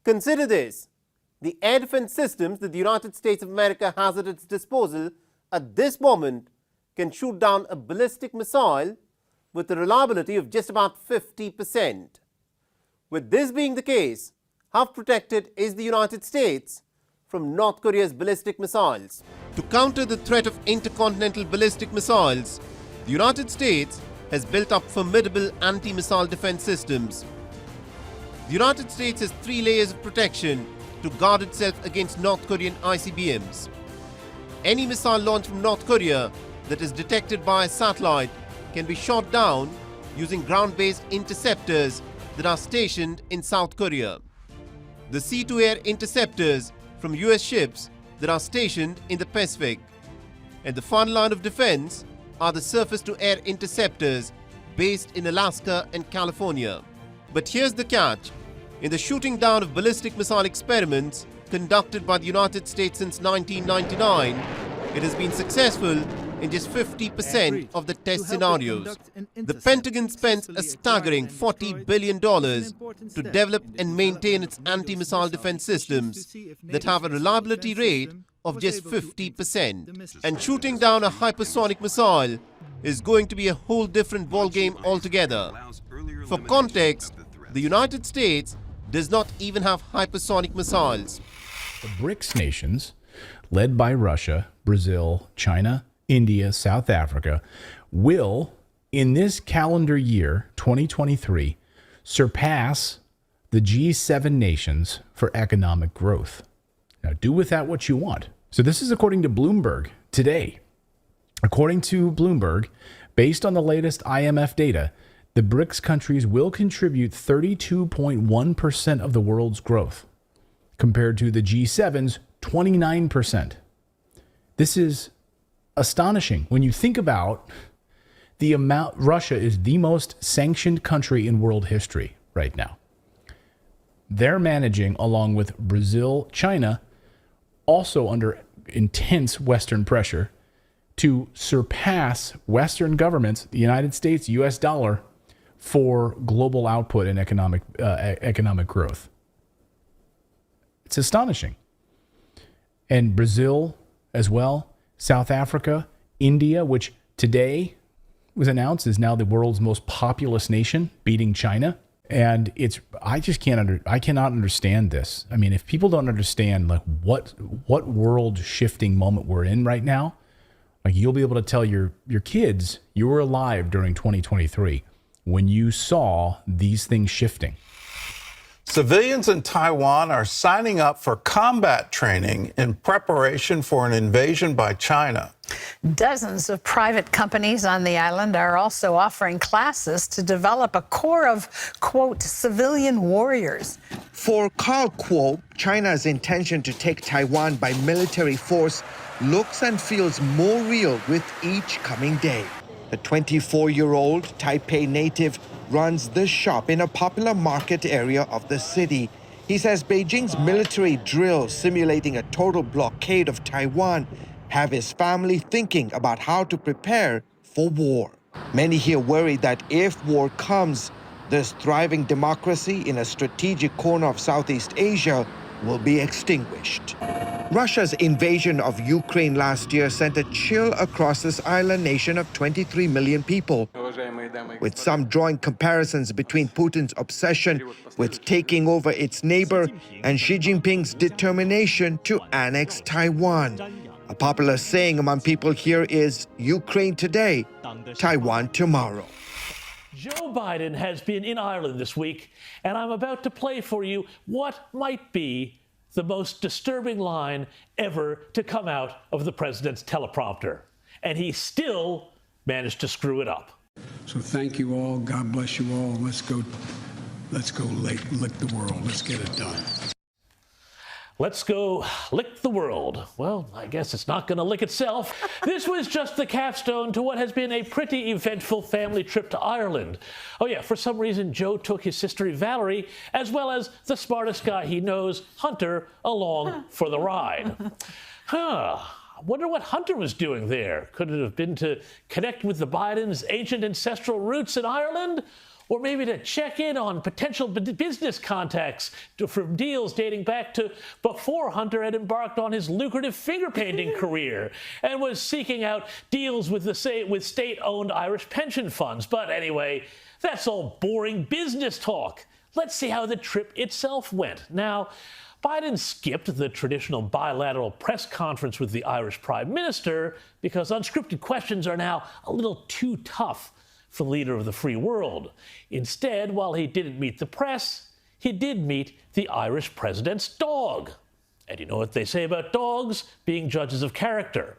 Consider this. The air defense systems that the United States of America has at its disposal at this moment can shoot down a ballistic missile with a reliability of just about 50%. With this being the case, how protected is the United States from North Korea's ballistic missiles? To counter the threat of intercontinental ballistic missiles, the United States has built up formidable anti-missile defense systems. The United States has 3 layers of protection to guard itself against North Korean ICBMs. Any missile launched from North Korea that is detected by a satellite can be shot down using ground-based interceptors that are stationed in South Korea. The sea-to-air interceptors from US ships that are stationed in the Pacific. And the final line of defense are the surface-to-air interceptors based in Alaska and California. But here's the catch. In the shooting down of ballistic missile experiments conducted by the United States since 1999, it has been successful in just 50% of the test scenarios. The Pentagon spends a staggering $40 billion to develop and maintain its anti-missile defense systems that have a reliability rate of just 50%. And shooting down a hypersonic missile is going to be a whole different ballgame altogether. For context, the United States does not even have hypersonic missiles. The BRICS nations, led by Russia, Brazil, China, India, South Africa, will, in this calendar year, 2023, surpass the G7 nations for economic growth. Now, do with that what you want. So this is according to Bloomberg today. According to Bloomberg, based on the latest IMF data, the BRICS countries will contribute 32.1% of the world's growth, compared to the G7's 29%. This is astonishing when you think about the amount. Russia is the most sanctioned country in world history right now. They're managing, along with Brazil, China, also under intense Western pressure, to surpass Western governments, the United States, US dollar, for global output and economic growth. It's astonishing. And Brazil as well, South Africa, India, which today was announced is now the world's most populous nation, beating China. And I cannot understand this. I mean, if people don't understand like what world shifting moment we're in right now, like you'll be able to tell your kids you were alive during 2023 when you saw these things shifting. Civilians in Taiwan are signing up for combat training in preparation for an invasion by China. Dozens of private companies on the island are also offering classes to develop a corps of, quote, civilian warriors. For Carl Kuo, China's intention to take Taiwan by military force looks and feels more real with each coming day. The 24-year-old Taipei native runs this shop in a popular market area of the city. He says Beijing's military drills simulating a total blockade of Taiwan have his family thinking about how to prepare for war. Many here worry that if war comes, this thriving democracy in a strategic corner of Southeast Asia will be extinguished. Russia's invasion of Ukraine last year sent a chill across this island nation of 23 million people, with some drawing comparisons between Putin's obsession with taking over its neighbor and Xi Jinping's determination to annex Taiwan. A popular saying among people here is Ukraine today, Taiwan tomorrow. Joe Biden has been in Ireland this week, and I'm about to play for you what might be the most disturbing line ever to come out of the president's teleprompter. And he still managed to screw it up. So thank you all. God bless you all. Let's go lick the world. Let's get it done. Let's go lick the world. Well, I guess it's not going to lick itself. This was just the capstone to what has been a pretty eventful family trip to Ireland. Oh yeah, for some reason, Joe took his sister Valerie, as well as the smartest guy he knows, Hunter, along for the ride. I wonder what Hunter was doing there. Could it have been to connect with the Bidens' ancient ancestral roots in Ireland? Or maybe to check in on potential business contacts from deals dating back to before Hunter had embarked on his lucrative finger painting career and was seeking out deals with state-owned Irish pension funds. But anyway, that's all boring business talk. Let's see how the trip itself went. Now, Biden skipped the traditional bilateral press conference with the Irish Prime Minister because unscripted questions are now a little too tough for the leader of the free world. Instead, while he didn't meet the press, he did meet the Irish president's dog. And you know what they say about dogs being judges of character.